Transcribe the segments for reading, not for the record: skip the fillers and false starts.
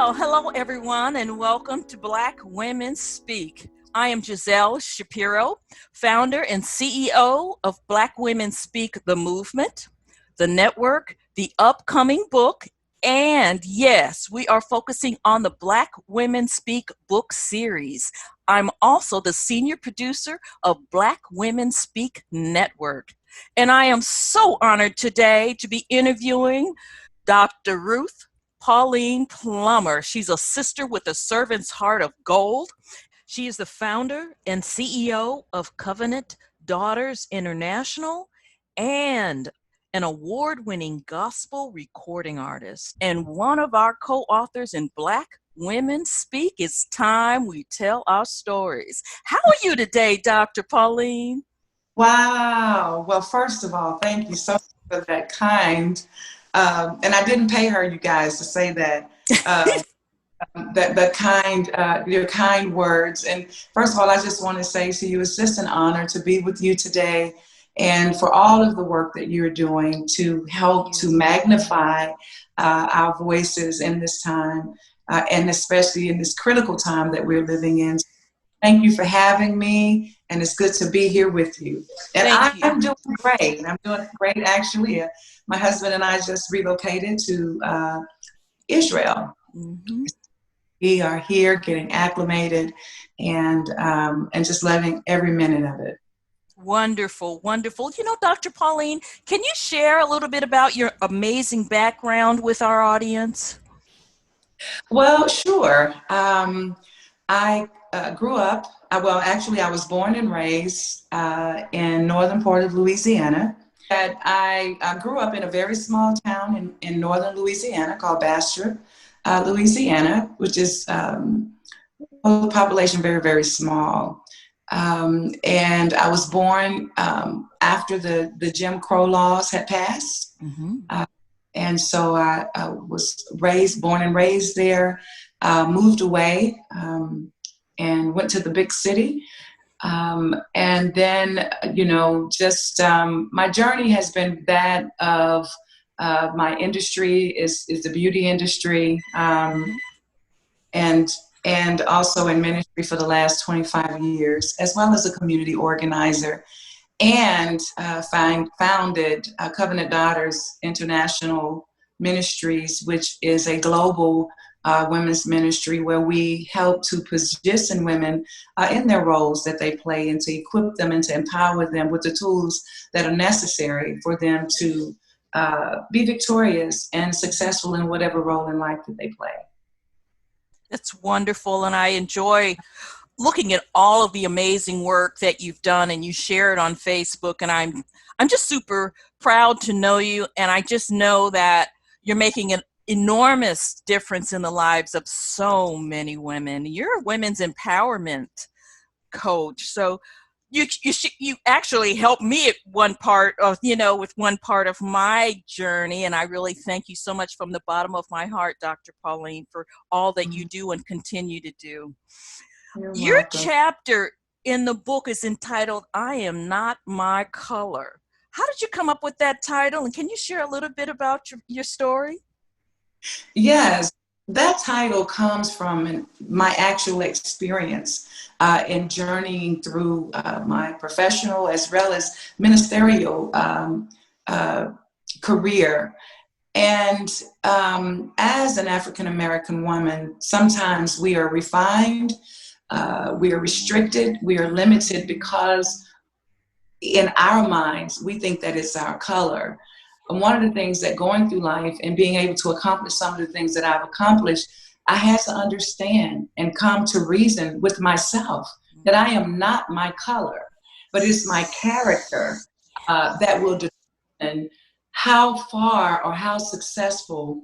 Well, hello everyone, and welcome to Black Women Speak. I am Giselle Shapiro, founder and CEO of Black Women Speak, the movement, the network, the upcoming book, and yes, we are focusing on the Black Women Speak book series. I'm also the senior producer of Black Women Speak Network, and I am so honored today to be interviewing Dr. Ruth Pauline Plummer. She's a sister with a servant's heart of gold. She is the founder and CEO of Covenant Daughters International and an award-winning gospel recording artist. And one of our co-authors in Black Women Speak. It's time we tell our stories. How are you today, Dr. Pauline? Wow. Well, first of all, thank you so much for that kind. And I didn't pay her, you guys, to say that. Your kind words. And first of all, I just want to say to you, it's just an honor to be with you today, and for all of the work that you're doing to help to magnify our voices in this time, and especially in this critical time that we're living in. Thank you for having me, and it's good to be here with you. And I'm doing great. I'm doing great, actually. My husband and I just relocated to Israel. Mm-hmm. We are here getting acclimated and just loving every minute of it. Wonderful, wonderful. You know, Dr. Pauline, can you share a little bit about your amazing background with our audience? Well, sure. I grew up, I was born and raised in northern part of Louisiana. I grew up in a very small town in northern Louisiana called Bastrop, Louisiana, which is population very, very small. And I was born after the Jim Crow laws had passed. Mm-hmm. And so I was born and raised there, moved away and went to the big city. And then, my journey has been that of my industry is the beauty industry, and also in ministry for the last 25 years, as well as a community organizer, and founded Covenant Daughters International Ministries, which is a global women's ministry where we help to position women in their roles that they play, and to equip them and to empower them with the tools that are necessary for them to be victorious and successful in whatever role in life that they play. That's wonderful, and I enjoy looking at all of the amazing work that you've done, and you share it on Facebook, and I'm just super proud to know you, and I just know that you're making an enormous difference in the lives of so many women. You're a women's empowerment coach, so you actually helped me at one part of, with one part of my journey, and I really thank you so much from the bottom of my heart, Dr. Pauline, for all that you do and continue to do. Your chapter in the book is entitled, "I Am Not My Color." How did you come up with that title, and can you share a little bit about your story? Yes, that title comes from my actual experience in journeying through my professional as well as ministerial career. And as an African-American woman, sometimes we are refined, we are restricted, we are limited because in our minds, we think that it's our color. And one of the things that going through life and being able to accomplish some of the things that I've accomplished, I had to understand and come to reason with myself that I am not my color, but it's my character that will determine how far or how successful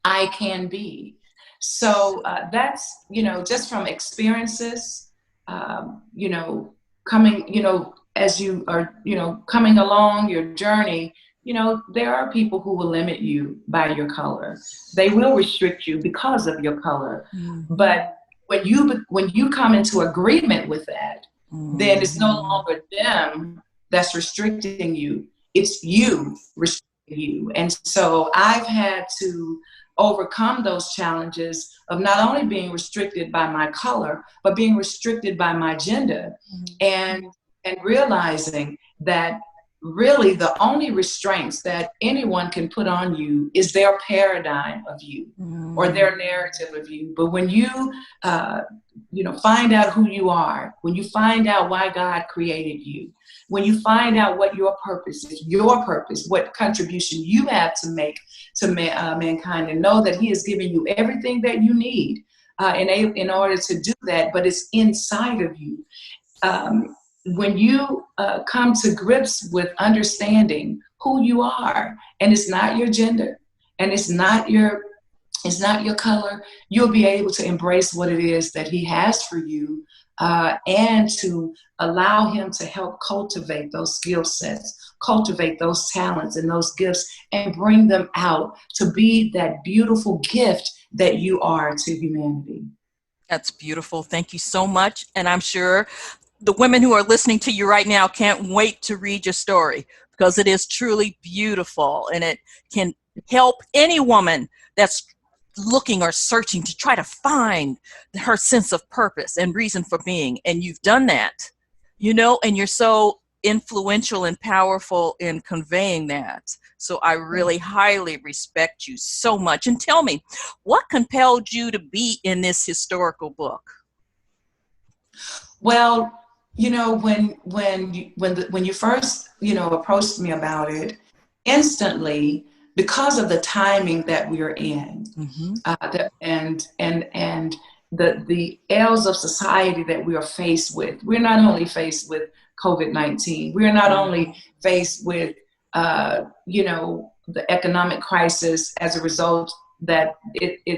I can be. So that's, just from experiences, coming, as you are, coming along your journey, there are people who will limit you by your color. They will restrict you because of your color. Mm-hmm. But when you come into agreement with that, mm-hmm. then it's no longer them that's restricting you. It's you restricting you. And so I've had to, overcome those challenges of not only being restricted by my color, but being restricted by my gender, and realizing that really the only restraints that anyone can put on you is their paradigm of you or their narrative of you. But when you, find out who you are, when you find out why God created you, when you find out what your purpose is, what contribution you have to make to mankind, and know that He has given you everything that you need in order to do that, but it's inside of you. When you come to grips with understanding who you are, and it's not your gender, and it's not your color, you'll be able to embrace what it is that He has for you, and to allow Him to help cultivate those skill sets, cultivate those talents and those gifts, and bring them out to be that beautiful gift that you are to humanity. That's beautiful. Thank you so much. And I'm sure the women who are listening to you right now can't wait to read your story, because it is truly beautiful, and it can help any woman that's looking or searching to try to find her sense of purpose and reason for being. And you've done that, and you're so influential and powerful in conveying that. So I really highly respect you so much. And tell me, what compelled you to be in this historical book? Well, when you first approached me about it, instantly, because of the timing that we are in, and the ills of society that we are faced with, we're not only faced with COVID-19, we are not only faced with the economic crisis as a result that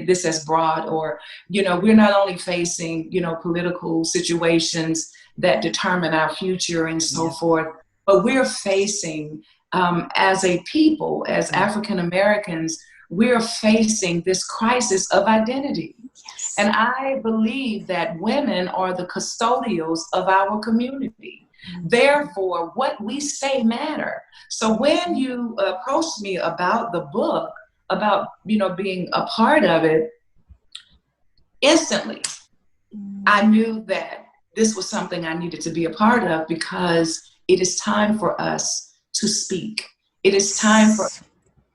this has brought, or we're not only facing political situations that determine our future and so forth, but we're facing as a people, as African Americans, we're facing this crisis of identity. Yes. And I believe that women are the custodials of our community. Therefore, what we say matter. So when you approached me about the book, about being a part of it, instantly I knew that this was something I needed to be a part of, because it is time for us to speak. It is time for us to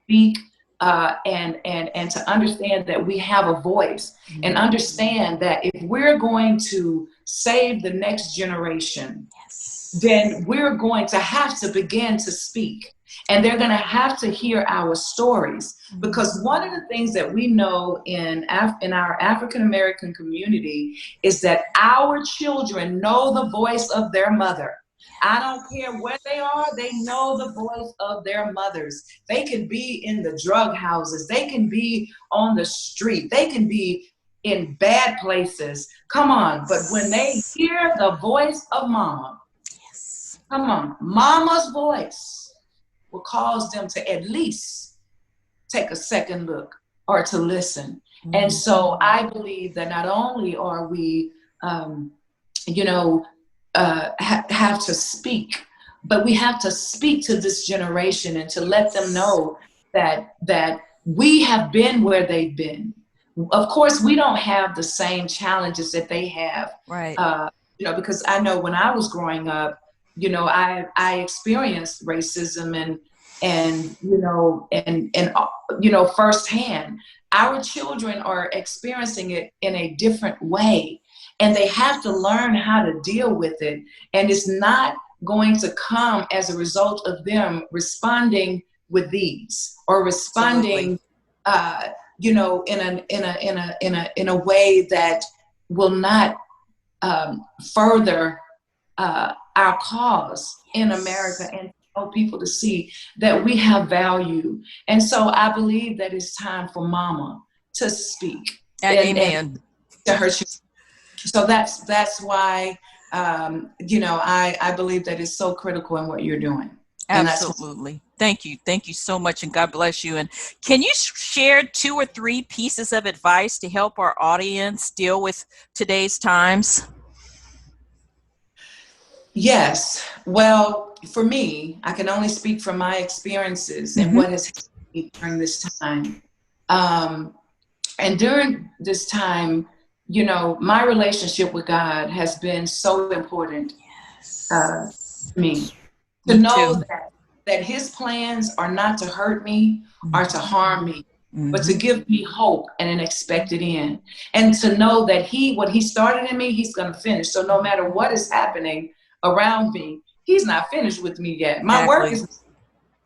speak and to understand that we have a voice, and understand that if we're going to save the next generation, then we're going to have to begin to speak. And they're going to have to hear our stories, because one of the things that we know in our African American community is that our children know the voice of their mother. I don't care where they are, they know the voice of their mothers. They can be in the drug houses, they can be on the street, they can be in bad places. Come on, but when they hear the voice of mom, come on, mama's voice will cause them to at least take a second look or to listen. And so I believe that not only are we, have to speak, but we have to speak to this generation and to let them know that we have been where they've been. Of course, we don't have the same challenges that they have, right? Because I know when I was growing up, I experienced racism and firsthand. Our children are experiencing it in a different way, and they have to learn how to deal with it. And it's not going to come as a result of them responding with these, or responding, in a way that will not further our cause in America, and help people to see that we have value. And so I believe that it's time for mama to speak. Amen. And to her. So that's why, I believe that it's so critical in what you're doing. Absolutely. Thank you. Thank you so much, and God bless you. And can you share 2 or 3 pieces of advice to help our audience deal with today's times? Yes. Well, for me, I can only speak from my experiences and what has happened during this time. And during this time, my relationship with God has been so important to me. To know that his plans are not to hurt me or to harm me, but to give me hope and an expected end. And to know that what he started in me, he's going to finish. So no matter what is happening around me, he's not finished with me yet. My work is,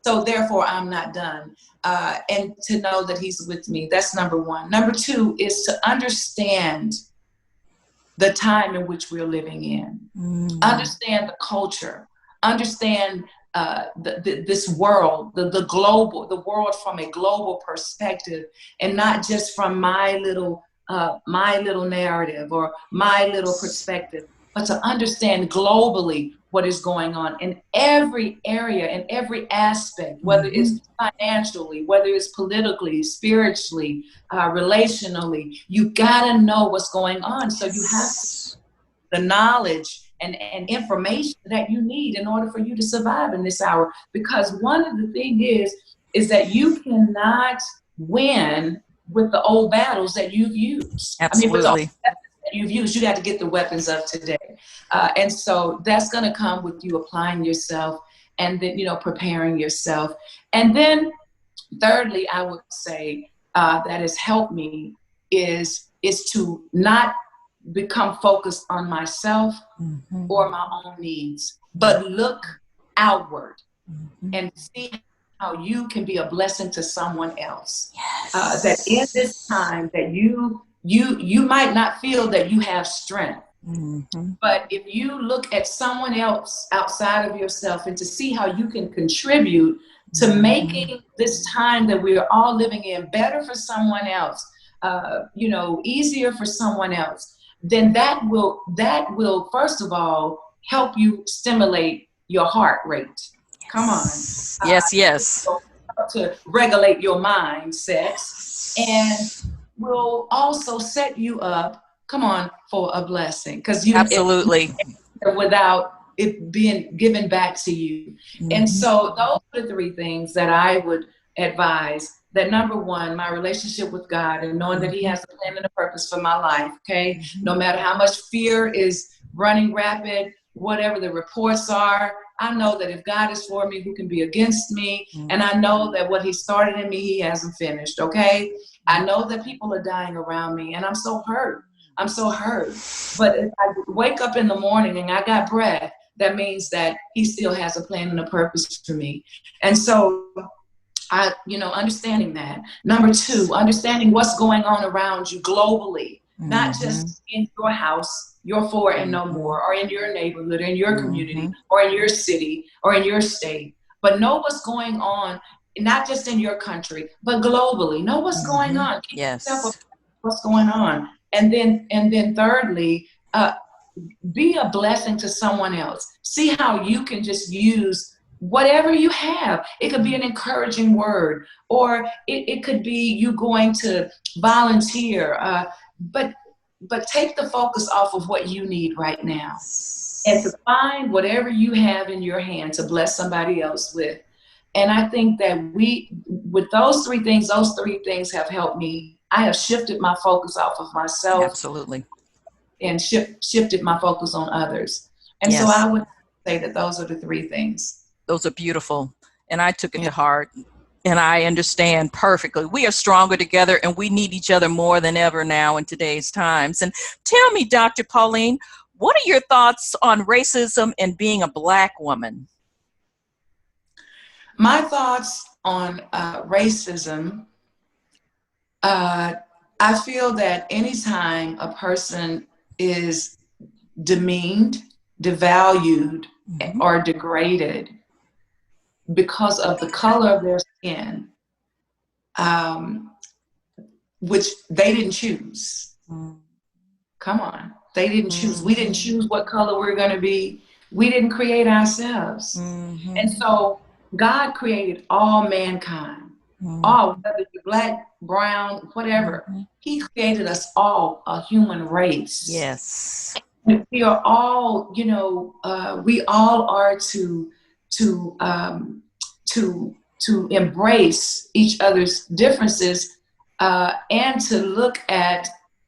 so therefore I'm not done. And to know that he's with me, that's number one. Number two is to understand the time in which we're living in. Understand the culture. Understand this world, the world from a global perspective, and not just from my little narrative or my little perspective, but to understand globally what is going on in every area, in every aspect, whether it's financially, whether it's politically, spiritually, relationally. You gotta know what's going on. So you have the knowledge and information that you need in order for you to survive in this hour. Because one of the things is that you cannot win with the old battles that you've used. Absolutely. With the old battles that you've used, you got to get the weapons of today. And so that's going to come with you applying yourself and then, preparing yourself. And then thirdly, I would say that has helped me is to not become focused on myself or my own needs, but look outward and see how you can be a blessing to someone else. That in this time that you might not feel that you have strength, but if you look at someone else outside of yourself and to see how you can contribute to making this time that we are all living in better for someone else, easier for someone else, then that will first of all help you stimulate your heart rate. Come on. Yes. To regulate your mindset, and will also set you up, come on, for a blessing. Because absolutely, without it being given back to you. And so those are the three things that I would advise. That number one, my relationship with God and knowing that he has a plan and a purpose for my life, okay? No matter how much fear is running rapid, whatever the reports are, I know that if God is for me, who can be against me? And I know that what he started in me, he hasn't finished, okay? I know that people are dying around me and I'm so hurt. But if I wake up in the morning and I got breath, that means that he still has a plan and a purpose for me. And so understanding that. Number two, understanding what's going on around you globally, not just in your house, your four and no more, or in your neighborhood, or in your community, or in your city, or in your state, but know what's going on, not just in your country, but globally. Know what's going on. What's going on. And then thirdly, be a blessing to someone else. See how you can just use whatever you have. It could be an encouraging word, or it could be you going to volunteer, but take the focus off of what you need right now and to find whatever you have in your hand to bless somebody else with. And I think that with those three things have helped me. I have shifted my focus off of myself. Absolutely. And shifted my focus on others. And so I would say that those are the three things. Those are beautiful. And I took it to heart. And I understand perfectly. We are stronger together and we need each other more than ever now in today's times. And tell me, Dr. Pauline, what are your thoughts on racism and being a Black woman? My thoughts on racism, I feel that anytime a person is demeaned, devalued, or degraded because of the color of their skin, which they didn't choose. Come on. They didn't choose. We didn't choose what color we're going to be. We didn't create ourselves. And so God created all mankind, all, whether you're Black, brown, whatever. He created us all a human race. Yes. We are all, we all are to embrace each other's differences and to look at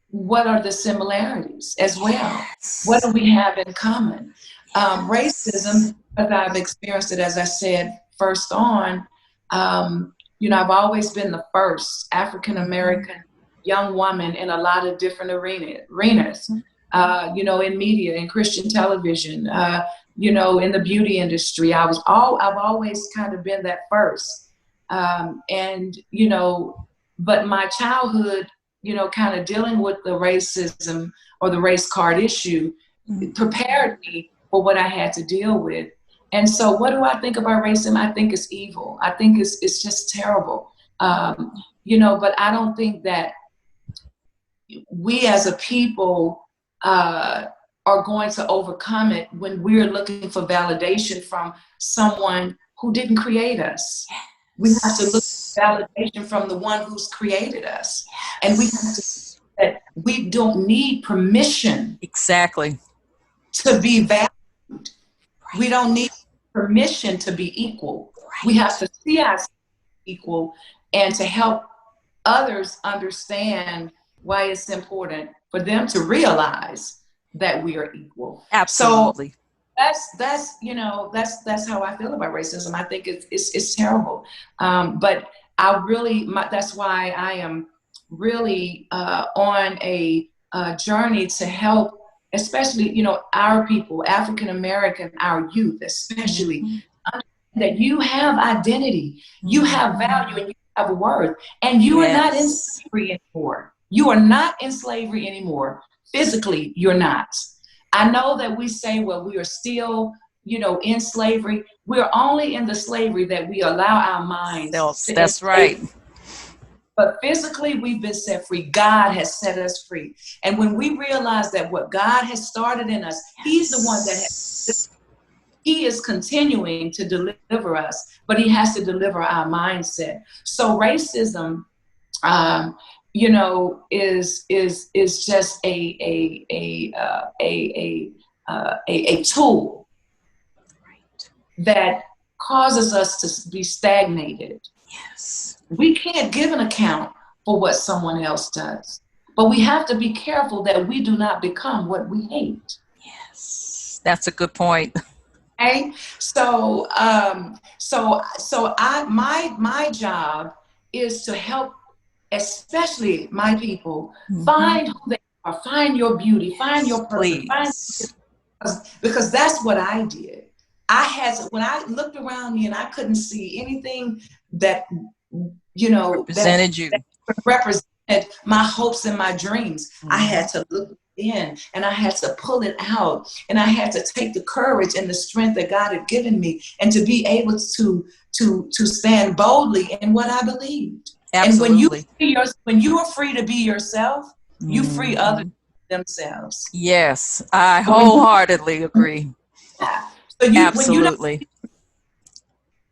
what are the similarities as well. What do we have in common? Racism, as I've experienced it, as I said, first on, I've always been the first African-American young woman in a lot of different arenas, in media, in Christian television, in the beauty industry. I've always kind of been that first. But my childhood, kind of dealing with the racism or the race card issue prepared me for what I had to deal with. And so what do I think about racism? I think it's evil. I think it's just terrible. But I don't think that we as a people are going to overcome it when we're looking for validation from someone who didn't create us. We have to look for validation from the one who's created us. And we have to see that we don't need permission. Exactly. To be valued. Right. We don't need permission to be equal. Right. We have to see ourselves equal and to help others understand why it's important for them to realize that we are equal. Absolutely. So that's how I feel about racism. I think it's terrible. But that's why I am really on a journey to help, especially, our people, African American, our youth, especially, that you have identity, you have value, and you have worth, and you are not in slavery anymore. You are not in slavery anymore. Physically, you're not. I know that we say, well, we are still, in slavery. We're only in the slavery that we allow our minds. That's right. But physically, we've been set free. God has set us free. And when we realize that what God has started in us, He's the one that He is continuing to deliver us, but He has to deliver our mindset. So racism, is just a tool that causes us to be stagnated. Yes. We can't give an account for what someone else does, but we have to be careful that we do not become what we hate. Yes, that's a good point. Okay, so my job is to help, especially my people, find who they are, find your beauty, find your purpose, because that's what I did. When I looked around me and I couldn't see anything that that represented my hopes and my dreams. I had to look in and I had to pull it out, and I had to take the courage and the strength that God had given me, and to be able to stand boldly in what I believed. Absolutely. And when you are free to be yourself, you free others themselves. Yes, I wholeheartedly agree. So absolutely. When you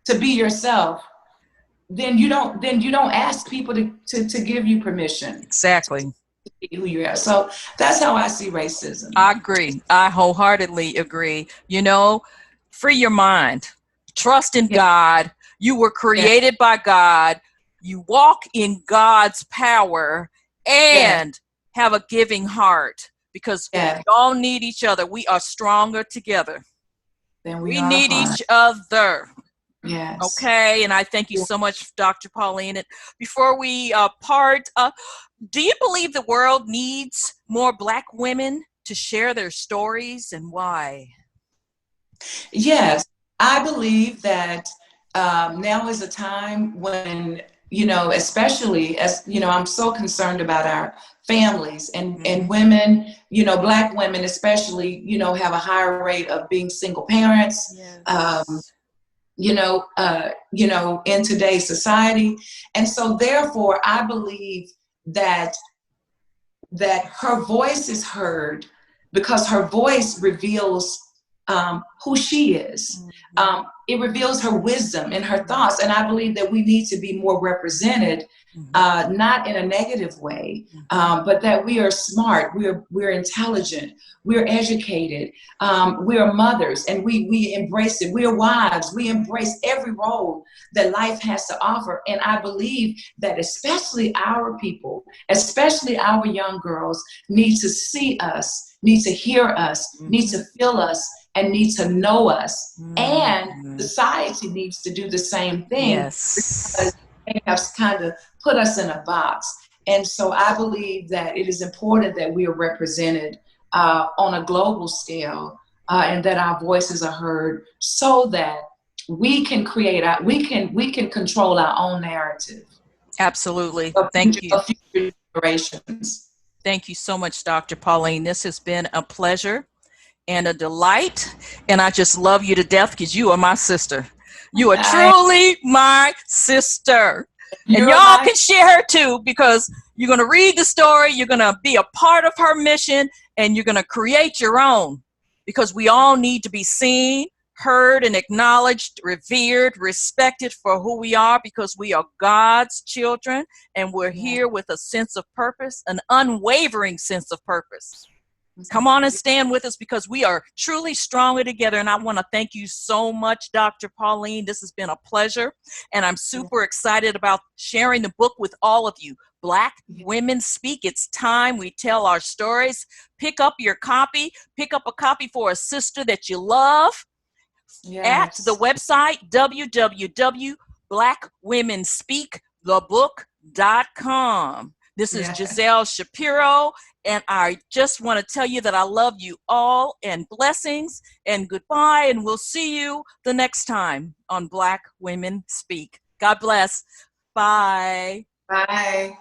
to be yourself, then you don't ask people to give you permission. Exactly. To be who you are. So that's how I see racism. I agree. I wholeheartedly agree. Free your mind. Trust in God. You were created by God. You walk in God's power, and have a giving heart, because we all need each other. We are stronger together. We need each other. Yes. Okay. And I thank you so much, Dr. Pauline. And before we part, do you believe the world needs more Black women to share their stories, and why? Yes, I believe that now is a time when, especially as, I'm so concerned about our families and women, Black women especially, have a higher rate of being single parents. Yes. In today's society. And so therefore, I believe that her voice is heard, because her voice reveals who she is. It reveals her wisdom and her thoughts. And I believe that we need to be more represented, not in a negative way, but that we are smart, we're intelligent, we're educated, we are mothers, and we embrace it. We are wives. We embrace every role that life has to offer. And I believe that especially our people, especially our young girls, need to see us, need to hear us, need to feel us, and need to know us. And society needs to do the same thing. Yes. Because they have kind of put us in a box. And so I believe that it is important that we are represented on a global scale, and that our voices are heard, so that we can create we can control our own narrative. Absolutely. Thank you. Of future generations. Thank you so much, Dr. Pauline. This has been a pleasure and a delight. And I just love you to death because you are my sister. You are truly my sister. And y'all can share her too, because you're going to read the story. You're going to be a part of her mission, and you're going to create your own, because we all need to be seen, heard, and acknowledged, revered, respected for who we are, because we are God's children, and we're here with a sense of purpose, an unwavering sense of purpose. Come on and stand with us, because we are truly stronger together. And I want to thank you so much, Dr. Pauline. This has been a pleasure. And I'm super excited about sharing the book with all of you. Black Women Speak. It's time we tell our stories. Pick up your copy. Pick up a copy for a sister that you love at the website www.blackwomenspeakthebook.com. This is Giselle Shapiro, and I just want to tell you that I love you all, and blessings and goodbye, and we'll see you the next time on Black Women Speak. God bless. Bye. Bye.